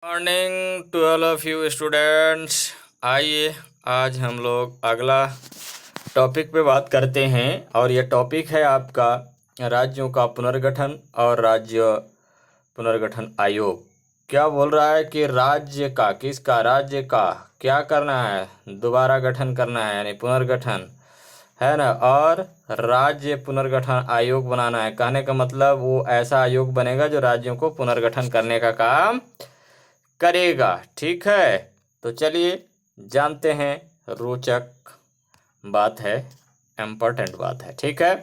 Morning to all of you students. आइए आज हम लोग अगला टॉपिक पे बात करते हैं और यह टॉपिक है आपका राज्यों का पुनर्गठन और राज्य पुनर्गठन आयोग। क्या बोल रहा है कि राज्य का क्या करना है, दोबारा गठन करना है यानी पुनर्गठन है ना, और राज्य पुनर्गठन आयोग बनाना है। कहने का मतलब वो ऐसा आयोग बनेगा जो राज्यों को पुनर्गठन करने का काम करेगा। ठीक है, तो चलिए जानते हैं, रोचक बात है, इम्पोर्टेंट बात है। ठीक है,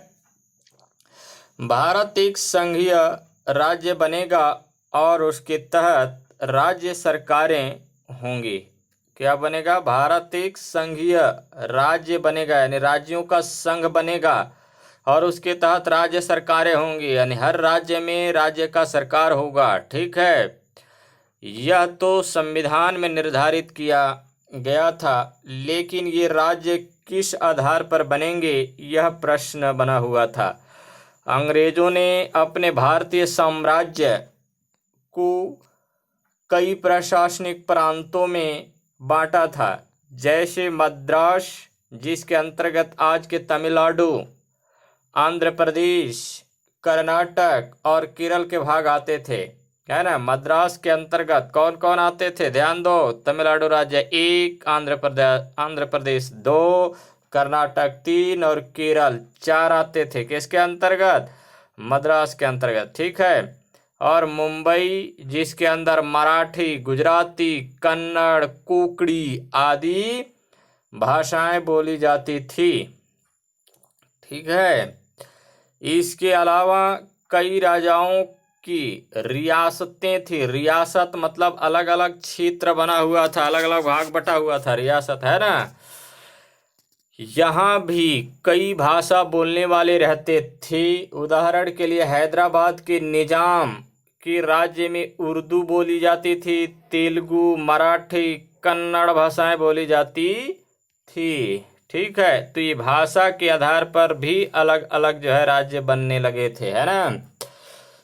भारत एक संघीय राज्य बनेगा और उसके तहत राज्य सरकारें होंगी। क्या बनेगा? भारत एक संघीय राज्य बनेगा यानी राज्यों का संघ बनेगा और उसके तहत राज्य सरकारें होंगी यानी हर राज्य में राज्य का सरकार होगा। ठीक है, यह तो संविधान में निर्धारित किया गया था, लेकिन ये राज्य किस आधार पर बनेंगे यह प्रश्न बना हुआ था। अंग्रेजों ने अपने भारतीय साम्राज्य को कई प्रशासनिक प्रांतों में बांटा था, जैसे मद्रास, जिसके अंतर्गत आज के तमिलनाडु, आंध्र प्रदेश, कर्नाटक और केरल के भाग आते थे। है ना, मद्रास के अंतर्गत कौन कौन आते थे? ध्यान दो, तमिलनाडु राज्य 1, आंध्र प्रदेश 2, कर्नाटक 3 और केरल 4 आते थे। किसके अंतर्गत? मद्रास के अंतर्गत। ठीक है, और मुंबई, जिसके अंदर मराठी, गुजराती, कन्नड़, कोंकणी आदि भाषाएं बोली जाती थी। ठीक है, इसके अलावा कई राजाओं की रियासतें थी। रियासत मतलब अलग अलग क्षेत्र बना हुआ था, अलग अलग भाग बटा हुआ था, रियासत है ना। यहाँ भी कई भाषा बोलने वाले रहते थे। उदाहरण के लिए हैदराबाद के निजाम के राज्य में उर्दू बोली जाती थी, तेलुगु, मराठी, कन्नड़ भाषाएं बोली जाती थी। ठीक है, तो ये भाषा के आधार पर भी अलग अलग जो है राज्य बनने लगे थे, है ना।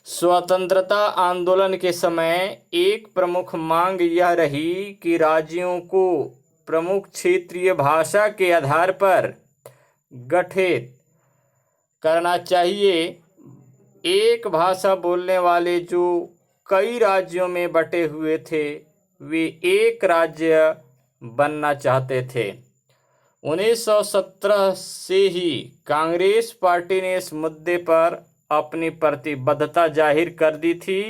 स्वतंत्रता आंदोलन के समय एक प्रमुख मांग यह रही कि राज्यों को प्रमुख क्षेत्रीय भाषा के आधार पर गठित करना चाहिए। एक भाषा बोलने वाले जो कई राज्यों में बटे हुए थे वे एक राज्य बनना चाहते थे। 1917 से ही कांग्रेस पार्टी ने इस मुद्दे पर अपनी प्रतिबद्धता जाहिर कर दी थी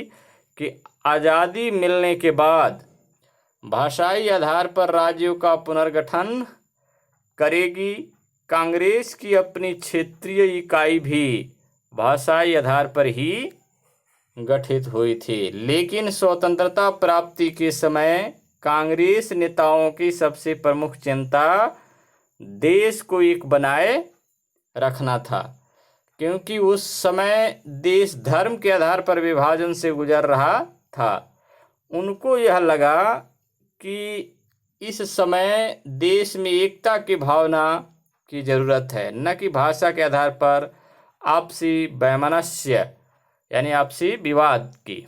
कि आज़ादी मिलने के बाद भाषाई आधार पर राज्यों का पुनर्गठन करेगी। कांग्रेस की अपनी क्षेत्रीय इकाई भी भाषाई आधार पर ही गठित हुई थी, लेकिन स्वतंत्रता प्राप्ति के समय कांग्रेस नेताओं की सबसे प्रमुख चिंता देश को एक बनाए रखना था, क्योंकि उस समय देश धर्म के आधार पर विभाजन से गुजर रहा था। उनको यह लगा कि इस समय देश में एकता की भावना की जरूरत है, न कि भाषा के आधार पर आपसी वैमनस्य यानी आपसी विवाद की।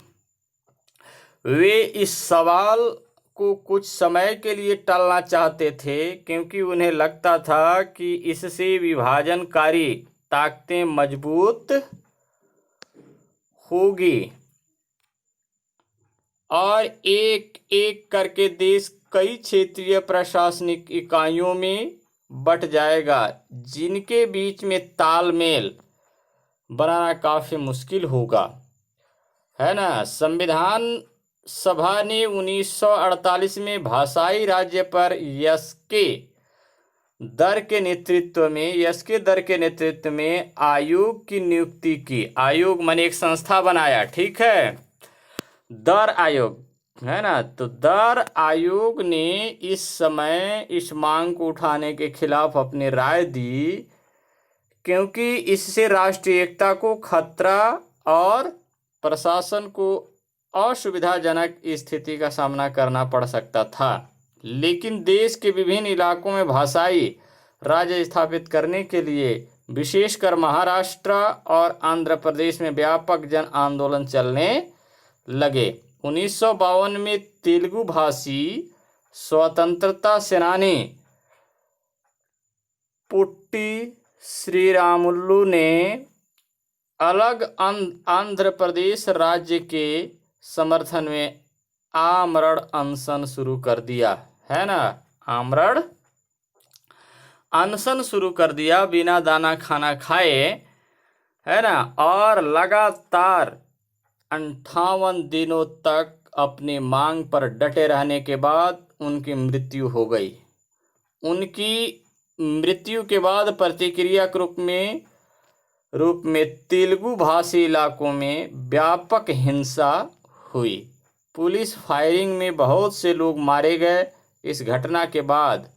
वे इस सवाल को कुछ समय के लिए टालना चाहते थे, क्योंकि उन्हें लगता था कि इससे विभाजनकारी ताकतें मजबूत होगी और एक एक करके देश कई क्षेत्रीय प्रशासनिक इकाइयों में बट जाएगा, जिनके बीच में तालमेल बनाना काफी मुश्किल होगा, है ना। संविधान सभा ने 1948 में भाषाई राज्य पर यस्के दर के नेतृत्व में आयोग की नियुक्ति की। आयोग माने एक संस्था बनाया। ठीक है, दर आयोग, है ना। तो दर आयोग ने इस समय इस मांग को उठाने के खिलाफ अपनी राय दी, क्योंकि इससे राष्ट्रीय एकता को खतरा और प्रशासन को असुविधाजनक स्थिति का सामना करना पड़ सकता था। लेकिन देश के विभिन्न इलाकों में भाषाई राज्य स्थापित करने के लिए विशेषकर महाराष्ट्र और आंध्र प्रदेश में व्यापक जन आंदोलन चलने लगे। 1952 में तेलुगु भाषी स्वतंत्रता सेनानी पुट्टी श्रीरामुलु ने अलग आंध्र प्रदेश राज्य के समर्थन में आमरण अनशन शुरू कर दिया, है ना। आमरण अनशन शुरू कर दिया, बिना दाना खाना खाए, है ना। और लगातार 58 दिनों तक अपनी मांग पर डटे रहने के बाद उनकी मृत्यु हो गई। उनकी मृत्यु के बाद प्रतिक्रिया के रूप में तेलुगु भाषी इलाकों में व्यापक हिंसा हुई। पुलिस फायरिंग में बहुत से लोग मारे गए। इस घटना के बाद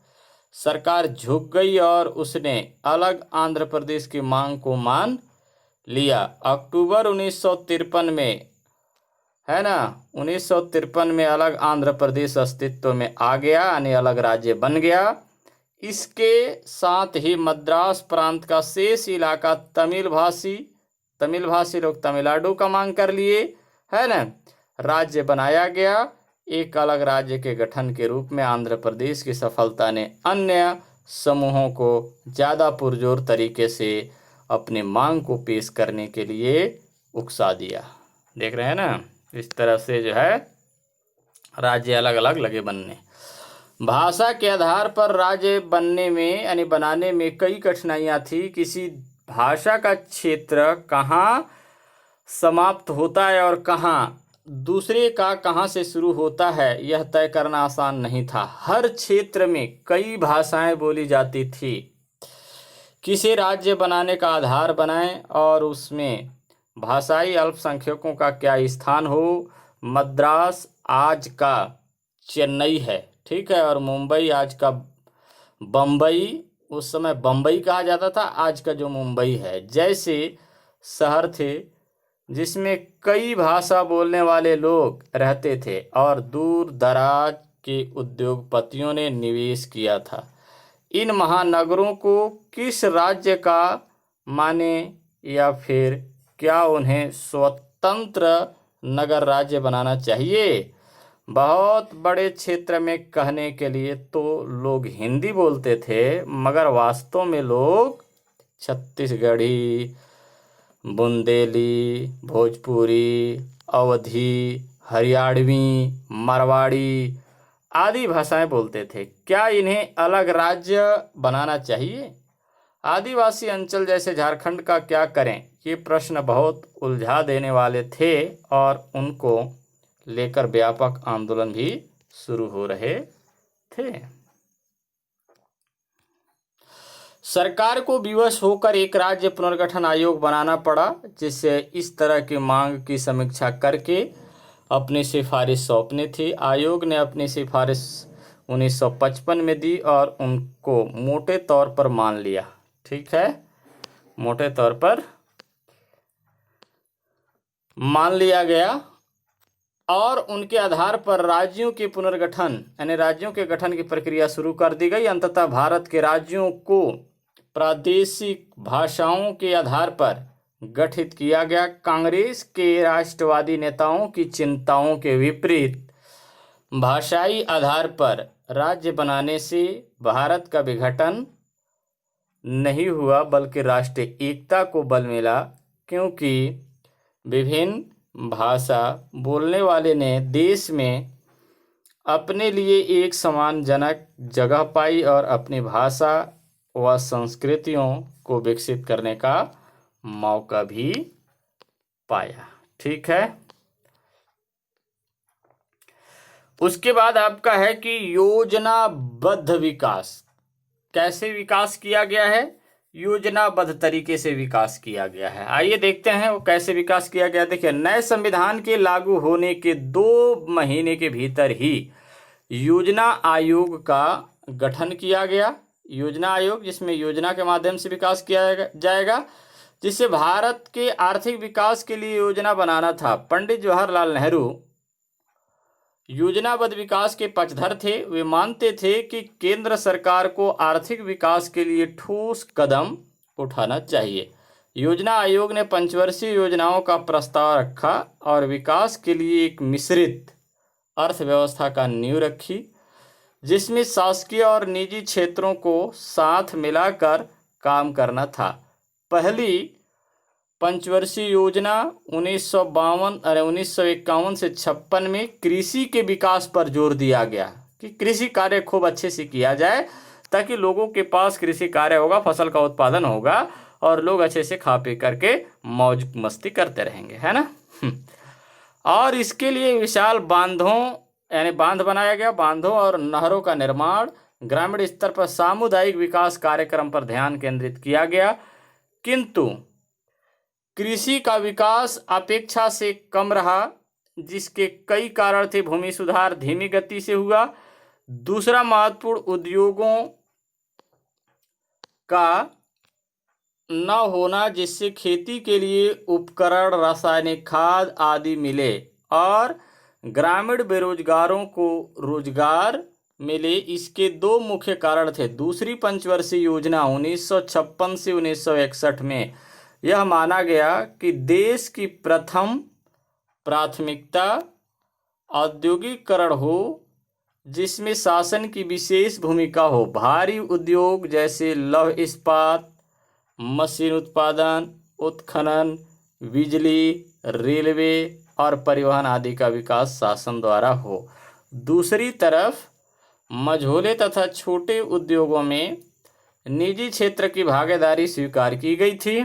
सरकार झुक गई और उसने अलग आंध्र प्रदेश की मांग को मान लिया। अक्टूबर 1953 में, है ना, 1953 में अलग आंध्र प्रदेश अस्तित्व में आ गया, यानी अलग राज्य बन गया। इसके साथ ही मद्रास प्रांत का शेष इलाका तमिल भाषी लोग तमिलनाडु का मांग कर लिए, है ना, राज्य बनाया गया। एक अलग राज्य के गठन के रूप में आंध्र प्रदेश की सफलता ने अन्य समूहों को ज़्यादा पुरजोर तरीके से अपनी मांग को पेश करने के लिए उकसा दिया। देख रहे हैं ना, इस तरह से जो है राज्य अलग अलग लगे बनने। भाषा के आधार पर राज्य बनने में यानी बनाने में कई कठिनाइयाँ थी। किसी भाषा का क्षेत्र कहाँ समाप्त होता है और दूसरे का कहाँ से शुरू होता है, यह तय करना आसान नहीं था। हर क्षेत्र में कई भाषाएं बोली जाती थी। किसी राज्य बनाने का आधार बनाएं और उसमें भाषाई अल्पसंख्यकों का क्या स्थान हो। मद्रास आज का चेन्नई है, ठीक है, और मुंबई आज का बम्बई, उस समय बम्बई कहा जाता था, आज का जो मुंबई है, जैसे शहर थे जिसमें कई भाषा बोलने वाले लोग रहते थे और दूर दराज के उद्योगपतियों ने निवेश किया था। इन महानगरों को किस राज्य का माने या फिर क्या उन्हें स्वतंत्र नगर राज्य बनाना चाहिए। बहुत बड़े क्षेत्र में कहने के लिए तो लोग हिंदी बोलते थे, मगर वास्तव में लोग छत्तीसगढ़ी, बुंदेली, भोजपुरी, अवधी, हरियाणवी, मारवाड़ी आदि भाषाएं बोलते थे। क्या इन्हें अलग राज्य बनाना चाहिए? आदिवासी अंचल जैसे झारखंड का क्या करें? ये प्रश्न बहुत उलझा देने वाले थे और उनको लेकर व्यापक आंदोलन भी शुरू हो रहे थे। सरकार को विवश होकर एक राज्य पुनर्गठन आयोग बनाना पड़ा, जिससे इस तरह की मांग की समीक्षा करके अपनी सिफारिश सौंपनी थी। आयोग ने अपनी सिफारिश 1955 में दी और उनको मोटे तौर पर मान लिया। ठीक है, मोटे तौर पर मान लिया गया और उनके आधार पर राज्यों के पुनर्गठन यानी राज्यों के गठन की प्रक्रिया शुरू कर दी गई। अंततः भारत के राज्यों को प्रादेशिक भाषाओं के आधार पर गठित किया गया। कांग्रेस के राष्ट्रवादी नेताओं की चिंताओं के विपरीत भाषाई आधार पर राज्य बनाने से भारत का विघटन नहीं हुआ, बल्कि राष्ट्रीय एकता को बल मिला, क्योंकि विभिन्न भाषा बोलने वाले ने देश में अपने लिए एक सम्मानजनक जगह पाई और अपनी भाषा व संस्कृतियों को विकसित करने का मौका भी पाया। ठीक है, उसके बाद आपका है कि योजनाबद्ध विकास। कैसे विकास किया गया है? योजनाबद्ध तरीके से विकास किया गया है। आइए देखते हैं वो कैसे विकास किया गया। देखिए, नए संविधान के लागू होने के 2 महीने के भीतर ही योजना आयोग का गठन किया गया। योजना आयोग, जिसमें योजना के माध्यम से विकास किया जाएगा, जिससे भारत के आर्थिक विकास के लिए योजना बनाना था। पंडित जवाहरलाल नेहरू योजनाबद्ध विकास के पक्षधर थे। वे मानते थे कि केंद्र सरकार को आर्थिक विकास के लिए ठोस कदम उठाना चाहिए। योजना आयोग ने पंचवर्षीय योजनाओं का प्रस्ताव रखा और विकास के लिए एक मिश्रित अर्थव्यवस्था का नींव रखी, जिसमें शासकीय और निजी क्षेत्रों को साथ मिलाकर काम करना था। पहली पंचवर्षीय योजना 1951 से 56 में कृषि के विकास पर जोर दिया गया कि कृषि कार्य खूब अच्छे से किया जाए, ताकि लोगों के पास कृषि कार्य होगा, फसल का उत्पादन होगा और लोग अच्छे से खा पी करके मौज मस्ती करते रहेंगे, है ना। और इसके लिए विशाल बांधों यानी बांध बनाया गया, बांधों और नहरों का निर्माण, ग्रामीण स्तर पर सामुदायिक विकास कार्यक्रम पर ध्यान केंद्रित किया गया। किंतु कृषि का विकास अपेक्षा से कम रहा, जिसके कई कारण थे। भूमि सुधार धीमी गति से हुआ। दूसरा महत्वपूर्ण उद्योगों का न होना, जिससे खेती के लिए उपकरण, रासायनिक खाद आदि मिले और ग्रामीण बेरोजगारों को रोजगार मिले। इसके दो मुख्य कारण थे। दूसरी पंचवर्षीय योजना 1956 से 1961 में यह माना गया कि देश की प्रथम प्राथमिकता औद्योगिकरण हो, जिसमें शासन की विशेष भूमिका हो। भारी उद्योग जैसे लौह इस्पात, मशीन उत्पादन, उत्खनन, बिजली, रेलवे और परिवहन आदि का विकास शासन द्वारा हो। दूसरी तरफ मझोले तथा छोटे उद्योगों में निजी क्षेत्र की भागीदारी स्वीकार की गई थी।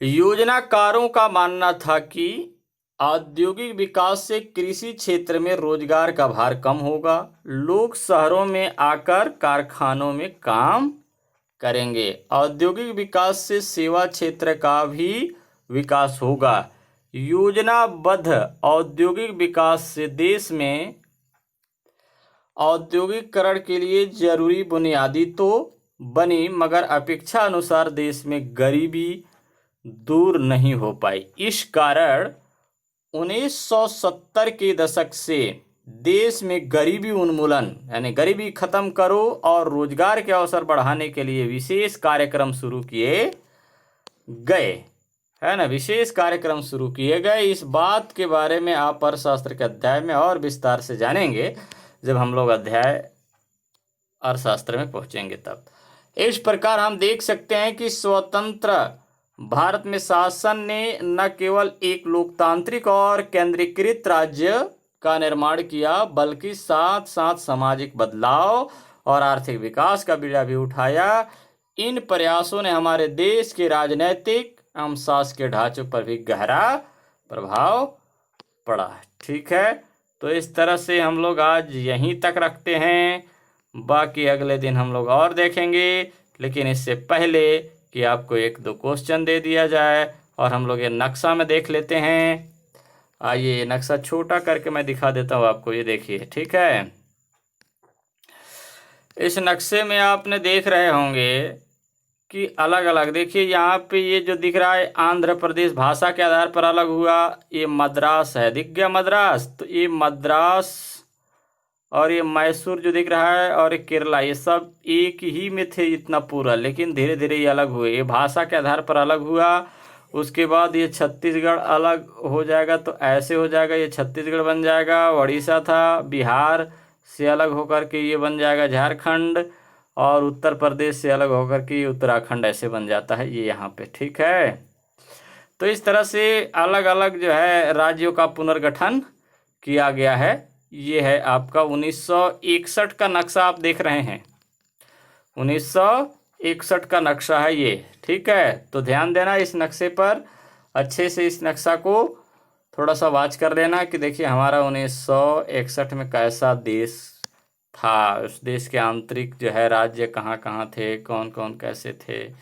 योजनाकारों का मानना था कि औद्योगिक विकास से कृषि क्षेत्र में रोजगार का भार कम होगा, लोग शहरों में आकर कारखानों में काम करेंगे। औद्योगिक विकास से सेवा क्षेत्र का भी विकास होगा। योजनाबद्ध औद्योगिक विकास से देश में औद्योगिकरण के लिए जरूरी बुनियादी तो बनी, मगर अपेक्षा अनुसार देश में गरीबी दूर नहीं हो पाई। इस कारण 1970 के दशक से देश में गरीबी उन्मूलन यानी गरीबी खत्म करो और रोजगार के अवसर बढ़ाने के लिए विशेष कार्यक्रम शुरू किए गए, है ना। विशेष कार्यक्रम शुरू किए गए। इस बात के बारे में आप अर्थशास्त्र के अध्याय में और विस्तार से जानेंगे जब हम लोग अध्याय अर्थशास्त्र में पहुंचेंगे तब। इस प्रकार हम देख सकते हैं कि स्वतंत्र भारत में शासन ने न केवल एक लोकतांत्रिक और केंद्रीकृत राज्य का निर्माण किया, बल्कि साथ साथ सामाजिक बदलाव और आर्थिक विकास का बीड़ा भी उठाया। इन प्रयासों ने हमारे देश के राजनीतिक एवं शासकीय ढांचे पर भी गहरा प्रभाव पड़ा। ठीक है, तो इस तरह से हम लोग आज यहीं तक रखते हैं। बाकी अगले दिन हम लोग और देखेंगे, लेकिन इससे पहले कि आपको एक दो क्वेश्चन दे दिया जाए और हम लोग ये नक्शा में देख लेते हैं। आइए नक्शा छोटा करके मैं दिखा देता हूँ आपको, ये देखिए। ठीक है, इस नक्शे में आपने देख रहे होंगे कि अलग अलग, देखिए यहाँ पे ये जो दिख रहा है आंध्र प्रदेश भाषा के आधार पर अलग हुआ। ये मद्रास है, दिख गया मद्रास, तो ये मद्रास और ये मैसूर जो दिख रहा है और ये केरला, ये सब एक ही में थे इतना पूरा, लेकिन धीरे धीरे ये अलग हुए। ये भाषा के आधार पर अलग हुआ। उसके बाद ये छत्तीसगढ़ अलग हो जाएगा, तो ऐसे हो जाएगा, ये छत्तीसगढ़ बन जाएगा। उड़ीसा था, बिहार से अलग होकर के ये बन जाएगा झारखंड, और उत्तर प्रदेश से अलग होकर के ये उत्तराखंड ऐसे बन जाता है ये यहाँ पे। ठीक है, तो इस तरह से अलग अलग जो है राज्यों का पुनर्गठन किया गया है। ये है आपका 1961 का नक्शा आप देख रहे हैं, 1961 का नक्शा है ये। ठीक है, तो ध्यान देना इस नक्शे पर, अच्छे से इस नक्शा को थोड़ा सा वाच कर लेना कि देखिए हमारा 1961 में कैसा देश था, उस देश के आंतरिक जो है राज्य कहाँ कहाँ थे, कौन कौन कैसे थे।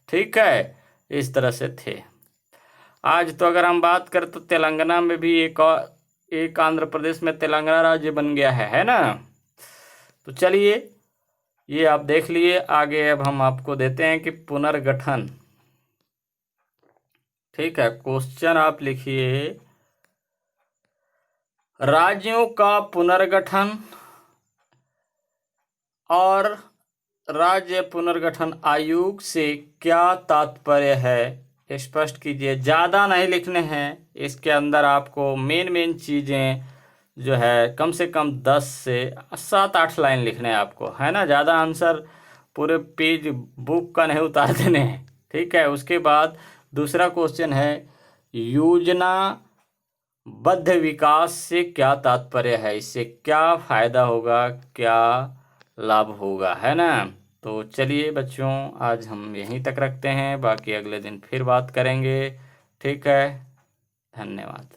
ठीक है, इस तरह से थे। आज तो अगर हम बात करें तो तेलंगाना में भी एक आंध्र प्रदेश में तेलंगाना राज्य बन गया है ना। तो चलिए ये आप देख लिए। आगे अब हम आपको देते हैं कि पुनर्गठन। ठीक है, क्वेश्चन आप लिखिए, राज्यों का पुनर्गठन और राज्य पुनर्गठन आयोग से क्या तात्पर्य है, स्पष्ट कीजिए। ज़्यादा नहीं लिखने हैं, इसके अंदर आपको मेन चीज़ें जो है कम से कम 10 से 7-8 लाइन लिखने हैं आपको, है ना। ज़्यादा आंसर पूरे पेज बुक का नहीं उतार देने हैं, ठीक है। उसके बाद दूसरा क्वेश्चन है, योजनाबद्ध विकास से क्या तात्पर्य है, इससे क्या फायदा होगा, क्या लाभ होगा, है ना। तो चलिए बच्चों, आज हम यहीं तक रखते हैं, बाकी अगले दिन फिर बात करेंगे, ठीक है। धन्यवाद।